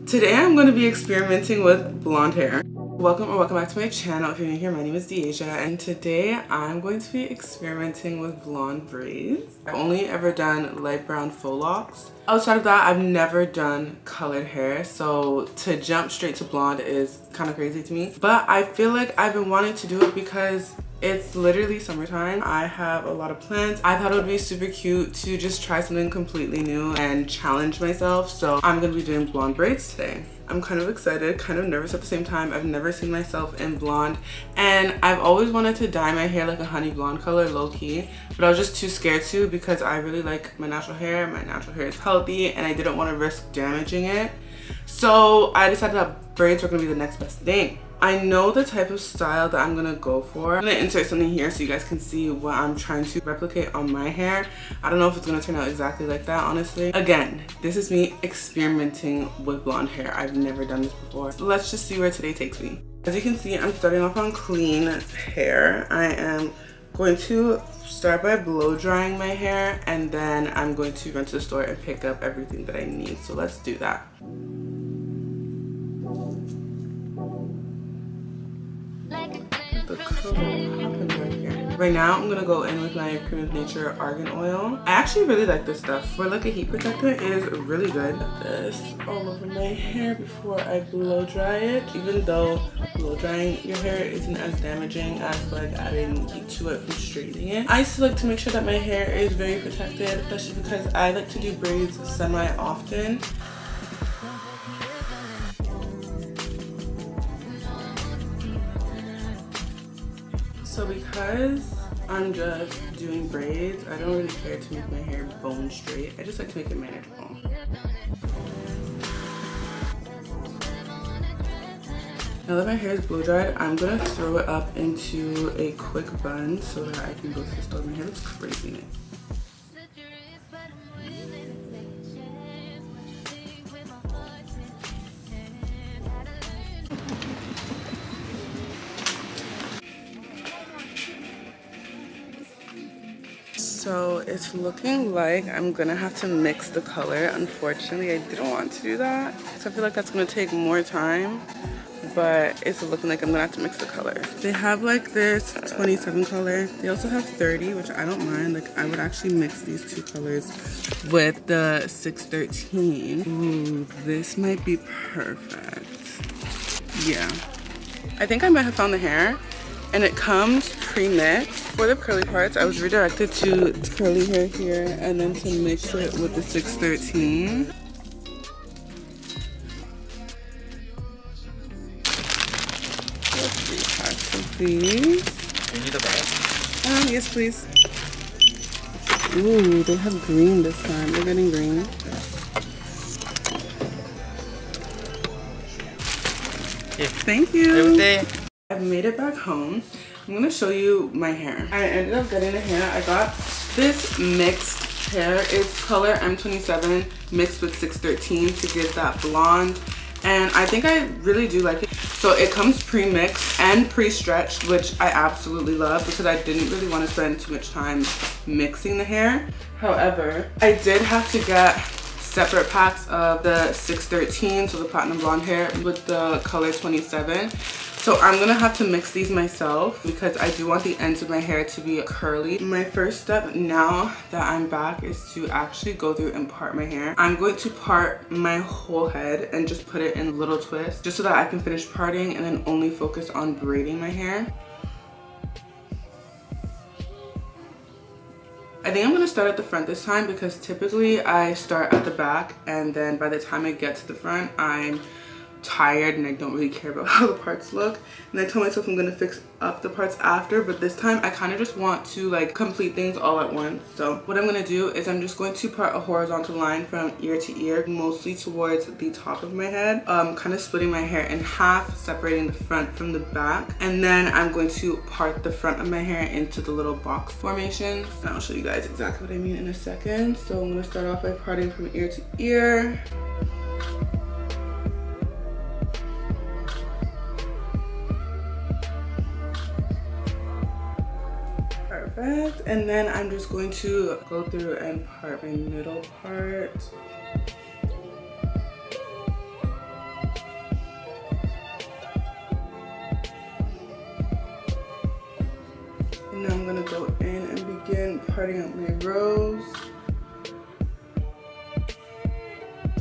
Today I'm going to be experimenting with blonde hair. Welcome back to my channel. If you're new here, my name is Deasia, and today I'm going to be experimenting with blonde braids. I've only ever done light brown faux locks. Outside of that, I've never done colored hair, so to jump straight to blonde is kind of crazy to me. But I feel like I've been wanting to do it because it's literally summertime. I have a lot of plans. I thought it would be super cute to just try something completely new and challenge myself. So I'm gonna be doing blonde braids today. I'm kind of excited, kind of nervous at the same time. I've never seen myself in blonde, and I've always wanted to dye my hair like a honey blonde color, low key, but I was just too scared to because I really like my natural hair. My natural hair is healthy and I didn't want to risk damaging it. So I decided that braids were gonna be the next best thing. I know the type of style that I'm gonna go for. I'm gonna insert something here so you guys can see what I'm trying to replicate on my hair. I don't know if it's gonna turn out exactly like that, honestly. Again, this is me experimenting with blonde hair. I've never done this before. So let's just see where today takes me. As you can see, I'm starting off on clean hair. I am going to start by blow drying my hair, and then I'm going to run to the store and pick up everything that I need. So let's do that. The color happened right here. Right now, I'm gonna go in with my Cream of Nature Argan Oil. I actually really like this stuff. For like a heat protector, it is really good. This all over my hair before I blow dry it. Even though blow drying your hair isn't as damaging as like adding heat to it from straightening it, I still like to make sure that my hair is very protected, especially because I like to do braids semi-often. So because I'm just doing braids, I don't really care to make my hair bone straight. I just like to make it manageable. Now that my hair is blow dried, I'm gonna throw it up into a quick bun so that I can go to the store. My hair looks crazy nice. So it's looking like I'm gonna have to mix the color. Unfortunately, I didn't want to do that, so I feel like that's gonna take more time, but it's looking like I'm gonna have to mix the color. They have like this 27 color. They also have 30, which I don't mind. Like I would actually mix these two colors with the 613. Ooh, this might be perfect. Yeah. I think I might have found the hair, and it comes pre-mixed. For the curly parts, I was redirected to curly hair here and then to mix it with the 613. Let's see, packs of these. You need a bag? Yes, please. Ooh, they have green this time. They're getting green. Yeah. Thank you. I've made it back home. I'm gonna show you my hair. I ended up getting the hair. I got this mixed hair. It's color M27 mixed with 613 to give that blonde. And I think I really do like it. So it comes pre-mixed and pre-stretched, which I absolutely love because I didn't really want to spend too much time mixing the hair. However, I did have to get separate packs of the 613, so the platinum blonde hair, with the color 27. So I'm gonna have to mix these myself because I do want the ends of my hair to be curly. My first step now that I'm back is to actually go through and part my hair. I'm going to part my whole head and just put it in little twists just so that I can finish parting and then only focus on braiding my hair. I think I'm gonna start at the front this time because typically I start at the back and then by the time I get to the front, I'm tired and I don't really care about how the parts look. And I told myself I'm gonna fix up the parts after, but this time I kind of just want to like complete things all at once. So what I'm gonna do is I'm just going to part a horizontal line from ear to ear, mostly towards the top of my head, kind of splitting my hair in half, separating the front from the back, and then I'm going to part the front of my hair into the little box formations. And I'll show you guys exactly what I mean in a second. So I'm gonna start off by parting from ear to ear. Perfect. And then I'm just going to go through and part my middle part. parting out my rows.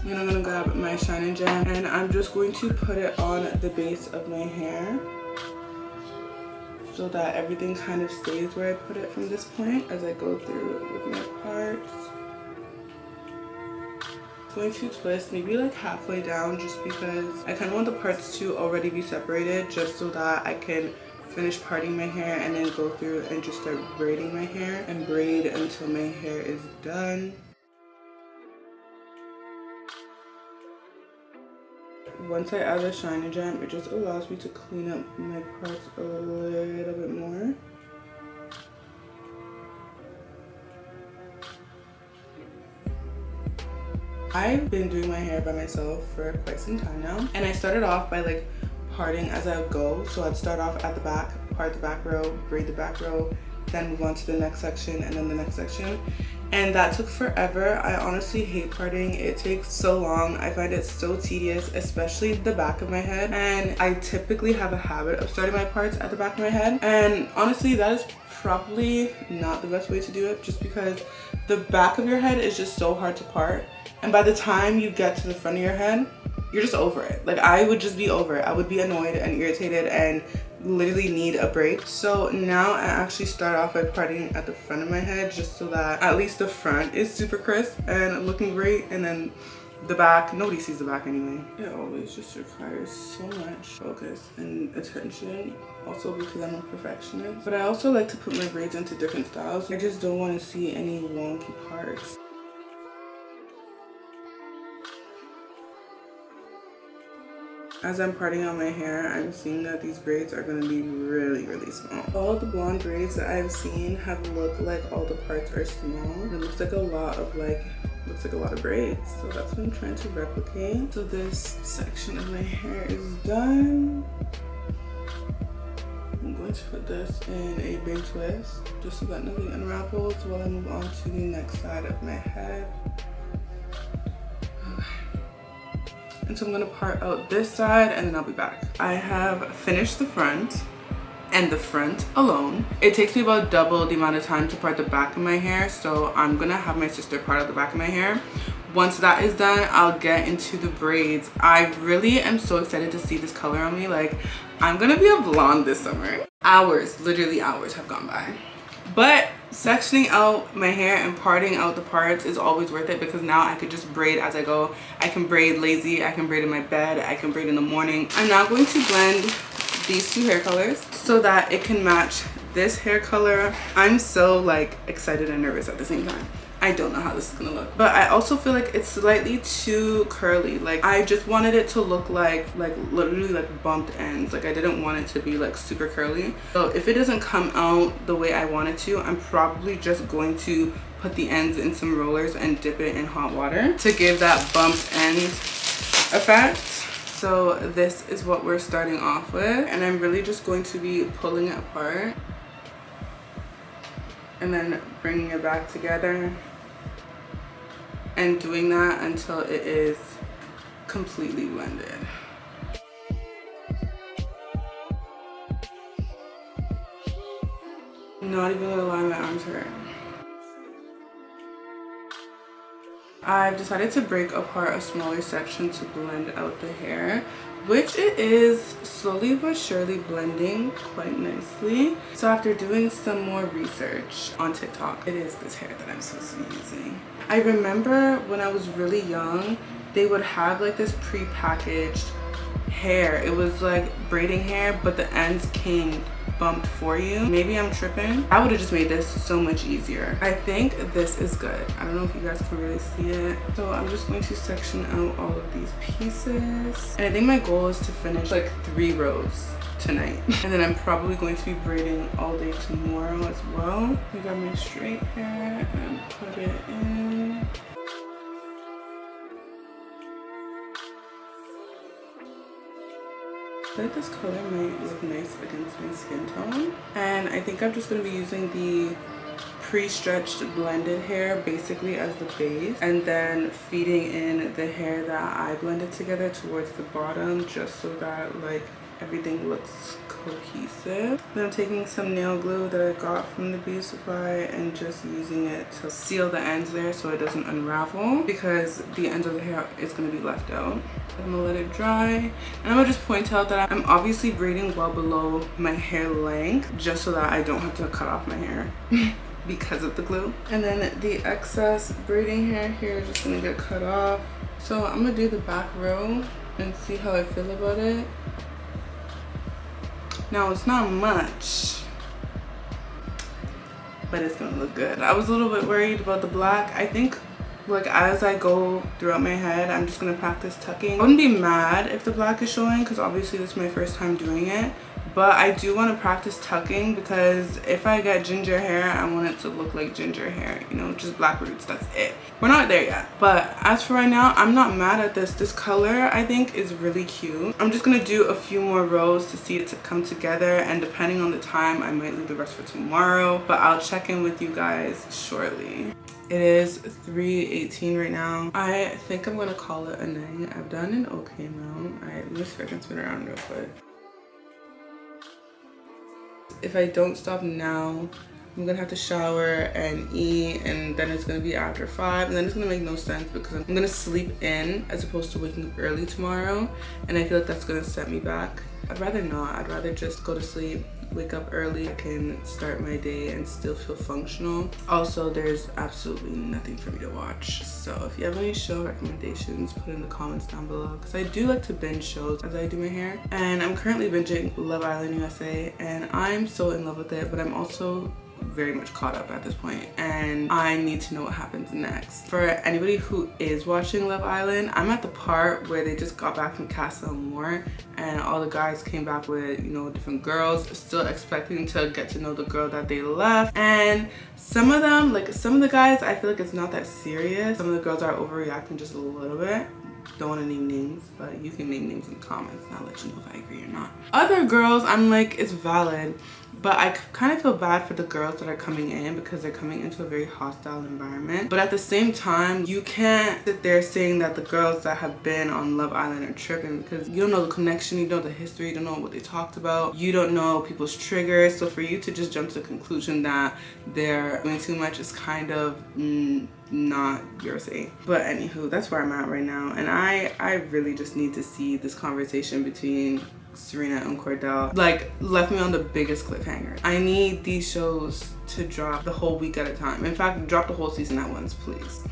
Then I'm gonna grab my Shine and Gem and I'm just going to put it on the base of my hair so that everything kind of stays where I put it from this point as I go through it with my parts. I'm going to twist maybe like halfway down just because I kind of want the parts to already be separated just so that I can finish parting my hair and then go through and just start braiding my hair and braid until my hair is done. Once I add the Shine and Gem, it just allows me to clean up my parts a little bit more. I've been doing my hair by myself for quite some time now, and I started off by like parting as I would go. So I'd start off at the back, part the back row, braid the back row, then move on to the next section and then the next section. And that took forever. I honestly hate parting. It takes so long. I find it so tedious, especially the back of my head. And I typically have a habit of starting my parts at the back of my head. And honestly, that is probably not the best way to do it just because the back of your head is just so hard to part. And by the time you get to the front of your head, you're just over it. Like I would just be over it. I would be annoyed and irritated and literally need a break. So now I actually start off by parting at the front of my head just so that at least the front is super crisp and looking great, and then the back, nobody sees the back anyway. It always just requires so much focus and attention, also because I'm a perfectionist. But I also like to put my braids into different styles. I just don't want to see any wonky parts. As I'm parting out my hair, I'm seeing that these braids are going to be really, really small. All the blonde braids that I've seen have looked like all the parts are small. It looks like a lot of braids. So that's what I'm trying to replicate. So this section of my hair is done. I'm going to put this in a big twist just so that nothing unravels while I move on to the next side of my head. And so I'm gonna part out this side and then I'll be back. I have finished the front and the front alone. It takes me about double the amount of time to part the back of my hair, so I'm gonna have my sister part out the back of my hair. Once that is done, I'll get into the braids. I really am so excited to see this color on me. Like, I'm gonna be a blonde this summer. Hours, literally hours have gone by. But sectioning out my hair and parting out the parts is always worth it because now I could just braid as I go. I can braid lazy, I can braid in my bed, I can braid in the morning. I'm now going to blend these two hair colors so that it can match this hair color. I'm so like excited and nervous at the same time. I don't know how this is gonna look, but I also feel like it's slightly too curly. Like I just wanted it to look like literally like bumped ends. Like I didn't want it to be like super curly. So if it doesn't come out the way I want it to, I'm probably just going to put the ends in some rollers and dip it in hot water to give that bumped end effect. So this is what we're starting off with, and I'm really just going to be pulling it apart and then bringing it back together and doing that until it is completely blended. Not even gonna lie, my arms hurt. I've decided to break apart a smaller section to blend out the hair, which it is slowly but surely blending quite nicely. So after doing some more research on TikTok, it is this hair that I'm supposed to be using. I remember when I was really young, they would have like this pre-packaged hair. It was like braiding hair, but the ends came bumped for you. Maybe I'm tripping. I would have just made this so much easier. I think this is good. I don't know if you guys can really see it. So I'm just going to section out all of these pieces. And I think my goal is to finish like 3 rows tonight. And then I'm probably going to be braiding all day tomorrow as well. I got my straight hair and put it in. I feel like this color might look nice against my skin tone. And I think I'm just going to be using the pre-stretched blended hair basically as the base, and then feeding in the hair that I blended together towards the bottom just so that like everything looks cohesive. Then I'm taking some nail glue that I got from the beauty supply and just using it to seal the ends there so it doesn't unravel, because the ends of the hair is going to be left out. I'm gonna let it dry, and I'm gonna just point out that I'm obviously braiding well below my hair length just so that I don't have to cut off my hair because of the glue. And then the excess braiding hair here is just gonna get cut off. So I'm gonna do the back row and see how I feel about it. Now it's not much, but it's gonna look good. I was a little bit worried about the black. I think like as I go throughout my head, I'm just gonna practice tucking. I wouldn't be mad if the black is showing because obviously this is my first time doing it, but I do want to practice tucking because if I get ginger hair, I want it to look like ginger hair, you know, just black roots, that's it. We're not there yet, but as for right now, I'm not mad at this. This color I think is really cute. I'm just gonna do a few more rows to see it to come together, and depending on the time, I might leave the rest for tomorrow, but I'll check in with you guys shortly. It is 3:18 right now. I think I'm gonna call it a night. I've done an okay amount. Let me see if I can spin around real quick. If I don't stop now, I'm gonna have to shower and eat, and then it's gonna be after 5, and then it's gonna make no sense because I'm gonna sleep in as opposed to waking up early tomorrow, and I feel like that's gonna set me back. I'd rather not. I'd rather just go to sleep, wake up early. I can start my day and still feel functional. Also, there's absolutely nothing for me to watch. So if you have any show recommendations, put it in the comments down below, because I do like to binge shows as I do my hair. And I'm currently binging Love Island USA, and I'm so in love with it, but I'm also very much caught up at this point, and I need to know what happens next. For anybody who is watching Love Island, I'm at the part where they just got back from Casa Amor and all the guys came back with, you know, different girls, still expecting to get to know the girl that they left. And some of them, like some of the guys, I feel like it's not that serious. Some of the girls are overreacting just a little bit. Don't want to name names, but you can name names in the comments and I'll let you know if I agree or not. Other girls, I'm like, it's valid, but I kind of feel bad for the girls that are coming in because they're coming into a very hostile environment. But at the same time, you can't sit there saying that the girls that have been on Love Island are tripping, because you don't know the connection, you don't know the history, you don't know what they talked about, you don't know people's triggers. So for you to just jump to the conclusion that they're doing too much is kind of not your say. But anywho, that's where I'm at right now, and I really just need to see this conversation between Serena and Cordell like left me on the biggest cliffhanger. I need these shows to drop the whole week at a time. In fact, drop the whole season at once, please,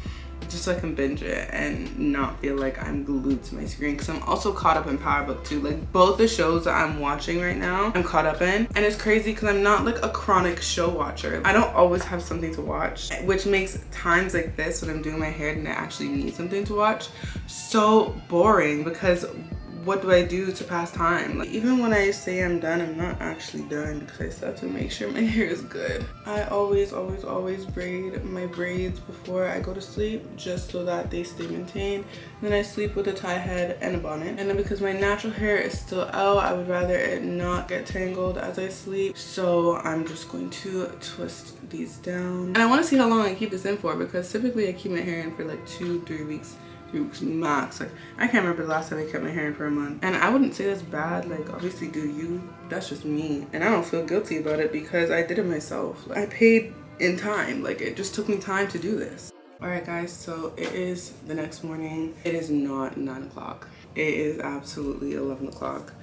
just so I can binge it and not feel like I'm glued to my screen, because I'm also caught up in Power Book 2. Like both the shows that I'm watching right now, I'm caught up in, and it's crazy because I'm not like a chronic show watcher. I don't always have something to watch, which makes times like this when I'm doing my hair and I actually need something to watch so boring, because what do I do to pass time? Like, even when I say I'm done, I'm not actually done because I still have to make sure my hair is good. I always braid my braids before I go to sleep just so that they stay maintained. Then I sleep with a tie head and a bonnet. And then because my natural hair is still out, I would rather it not get tangled as I sleep. So I'm just going to twist these down. And I want to see how long I keep this in for, because typically I keep my hair in for like 2-3 weeks. 3 weeks max. Like I can't remember the last time I kept my hair in for a month, and I wouldn't say that's bad. Like obviously do you, that's just me, and I don't feel guilty about it because I did it myself. Like, I paid in time. Like it just took me time to do this. All right guys, so it is the next morning. It is not 9 o'clock, it is absolutely 11 o'clock.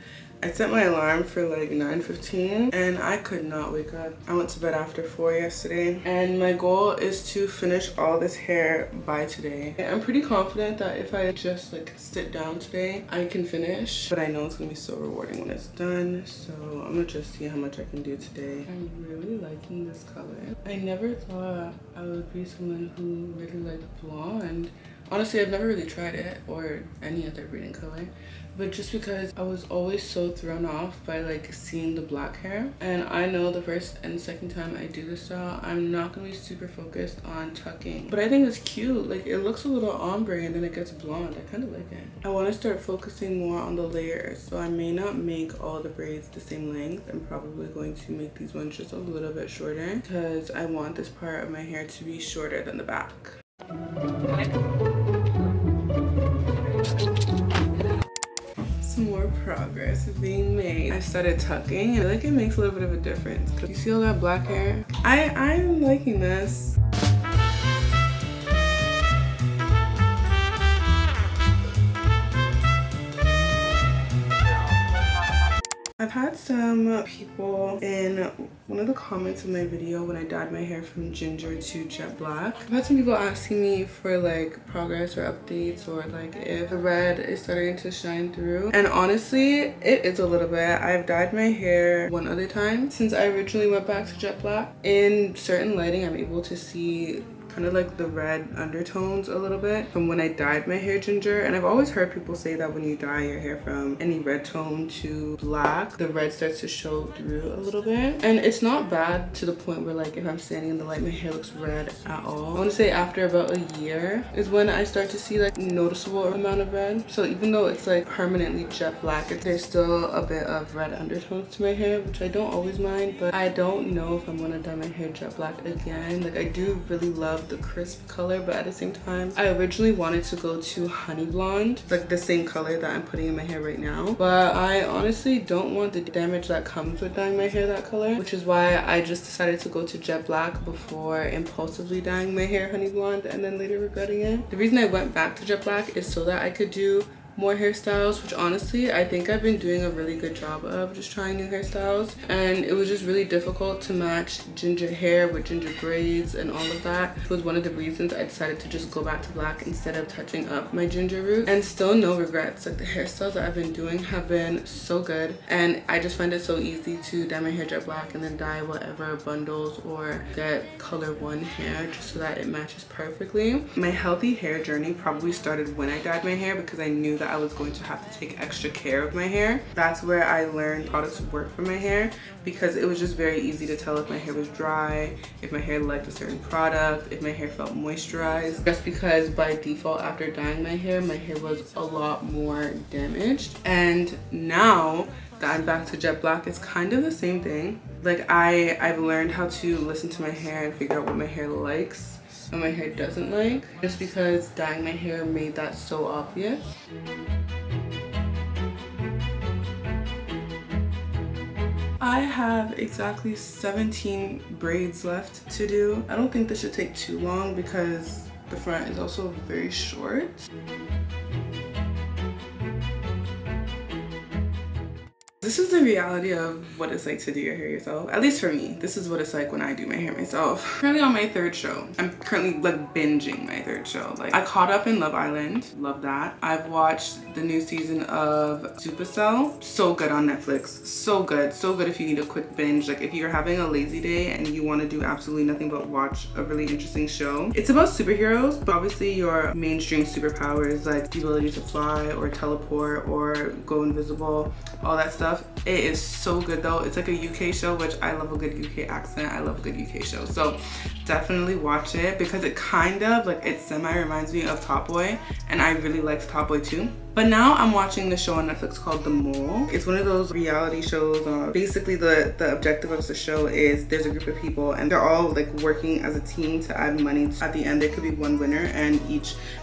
I set my alarm for like 9:15 and I could not wake up. I went to bed after 4 yesterday, and my goal is to finish all this hair by today. I'm pretty confident that if I just like sit down today, I can finish, but I know it's gonna be so rewarding when it's done. So I'm gonna just see how much I can do today. I'm really liking this color. I never thought I would be someone who really liked blonde. Honestly, I've never really tried it or any other braiding color, but just because I was always so thrown off by like seeing the black hair, and I know the first and second time I do this style, I'm not gonna be super focused on tucking. But I think it's cute. Like it looks a little ombre and then it gets blonde. I kind of like it. I want to start focusing more on the layers, so I may not make all the braids the same length. I'm probably going to make these ones just a little bit shorter because I want this part of my hair to be shorter than the back. So more progress being made. I started tucking and I feel like it makes a little bit of a difference. You see all that black hair? I'm liking this. I've had some people in one of the comments of my video when I dyed my hair from ginger to jet black. I've had some people asking me for like progress or updates, or like if the red is starting to shine through. And honestly, it is a little bit. I've dyed my hair one other time since I originally went back to jet black. In certain lighting, I'm able to see kind of like the red undertones a little bit from when I dyed my hair ginger. And I've always heard people say that when you dye your hair from any red tone to black, the red starts to show through a little bit. And it's not bad to the point where like if I'm standing in the light, my hair looks red at all. I want to say after about a year is when I start to see like noticeable amount of red. So even though it's like permanently jet black, there's still a bit of red undertones to my hair, which I don't always mind. But I don't know if I'm gonna dye my hair jet black again. Like I do really love the crisp color, but at the same time I originally wanted to go to honey blonde, like the same color that I'm putting in my hair right now, but I honestly don't want the damage that comes with dyeing my hair that color, which is why I just decided to go to jet black before impulsively dyeing my hair honey blonde and then later regretting it. The reason I went back to jet black is so that I could do more hairstyles, which honestly I think I've been doing a really good job of just trying new hairstyles. And it was just really difficult to match ginger hair with ginger braids and all of that, which was one of the reasons I decided to just go back to black instead of touching up my ginger roots. And still no regrets. Like the hairstyles that I've been doing have been so good, and I just find it so easy to dye my hair jet black and then dye whatever bundles or get color one hair just so that it matches perfectly. My healthy hair journey probably started when I dyed my hair, because I knew that I was going to have to take extra care of my hair. That's where I learned how to work for my hair, because it was just very easy to tell if my hair was dry, if my hair liked a certain product, if my hair felt moisturized. Just because by default after dyeing my hair was a lot more damaged. And now that I'm back to jet black, it's kind of the same thing. Like I've learned how to listen to my hair and figure out what my hair likes and my hair doesn't like, just because dyeing my hair made that so obvious. I have exactly 17 braids left to do. I don't think this should take too long because the front is also very short. This is the reality of what it's like to do your hair yourself. At least for me, this is what it's like when I do my hair myself. Currently on my third show. I'm currently like binging my third show. Like I caught up in Love Island, love that. I've watched the new season of Supercell, so good on Netflix, so good if you need a quick binge. Like if you're having a lazy day and you want to do absolutely nothing but watch a really interesting show. It's about superheroes, but obviously your mainstream superpowers like the ability to fly or teleport or go invisible, all that stuff. It is so good though. It's like a UK show, which I love a good UK accent. I love a good UK show. So definitely watch it, because it kind of like, it semi reminds me of Top Boy, and I really liked Top Boy too. But now I'm watching the show on Netflix called The Mole. It's one of those reality shows. Basically the objective of the show is there's a group of people and they're all like working as a team to add money. At the end there could be one winner, and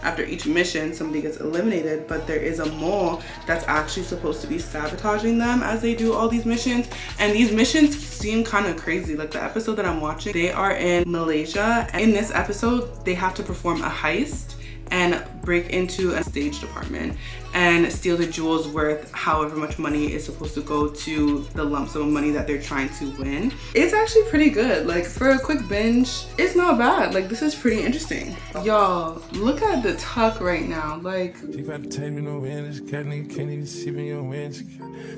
after each mission somebody gets eliminated, but there is a mole that's actually supposed to be sabotaging them as they do all these missions. And these missions seem kind of crazy. Like the episode that I'm watching, they are in Malaysia, and in this episode they have to perform a heist and break into a stage department and steal the jewels worth however much money is supposed to go to the lump sum of money that they're trying to win. It's actually pretty good. Like for a quick binge, it's not bad. Like this is pretty interesting. Y'all, look at the tuck right now. Like she tried to take me no in this cat, nigga can't even see me on wind.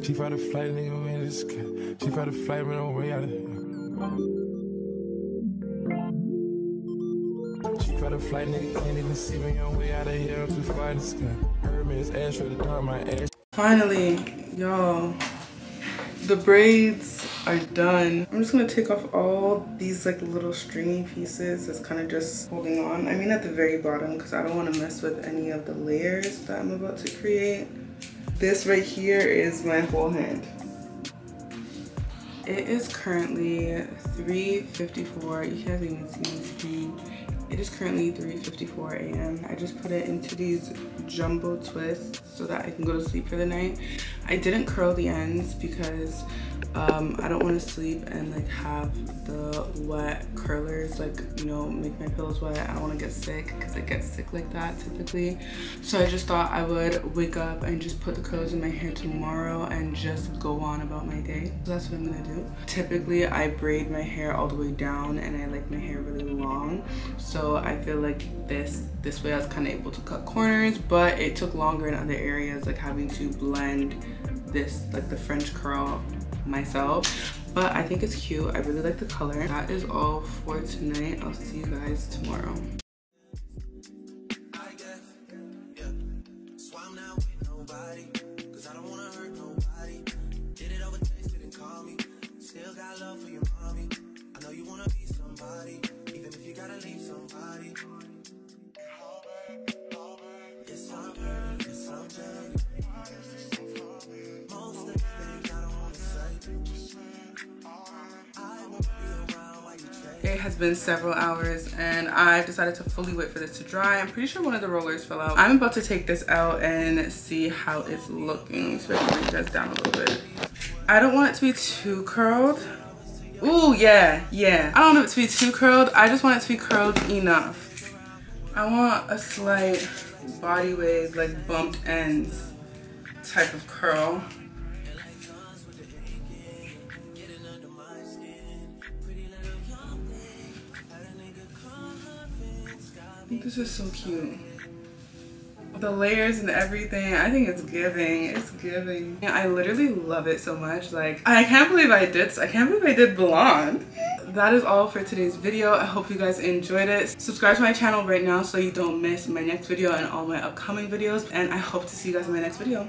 She tried to flight nigga in this cat. She tried to flight me no way out of here. Try to flight, nigga can't even see me on way out of here. I'm too far in the sky. Hermes ass for the dark, my ass. Finally, y'all, the braids are done. I'm just gonna take off all these like little stringy pieces that's kind of just holding on. I mean at the very bottom, because I don't want to mess with any of the layers that I'm about to create. This right here is my whole hand. It is currently 3:54. You can't even see me. It is currently 3:54 a.m. I just put it into these jumbo twist so that I can go to sleep for the night. I didn't curl the ends because I don't want to sleep and like have the wet curlers like, you know, make my pillows wet. I don't want to get sick because I get sick like that typically. So I just thought I would wake up and just put the curls in my hair tomorrow and just go on about my day. So that's what I'm gonna do. Typically I braid my hair all the way down and I like my hair really long. So I feel like this way I was kind of able to cut corners, but it took longer in other areas, like having to blend this, like the French curl myself. But I think it's cute. I really like the color. That is all for tonight. I'll see you guys tomorrow. It has been several hours and I've decided to fully wait for this to dry. I'm pretty sure one of the rollers fell out. I'm about to take this out and see how it's looking. So I can bring you guys down a little bit. I don't want it to be too curled. Ooh, yeah. I don't want it to be too curled. I just want it to be curled enough. I want a slight body wave, like bumped ends type of curl. This is so cute. The layers and everything, I think it's giving. It's giving. I literally love it so much. Like, I can't believe I did this. I can't believe I did blonde. That is all for today's video. I hope you guys enjoyed it. Subscribe to my channel right now so you don't miss my next video and all my upcoming videos. And I hope to see you guys in my next video.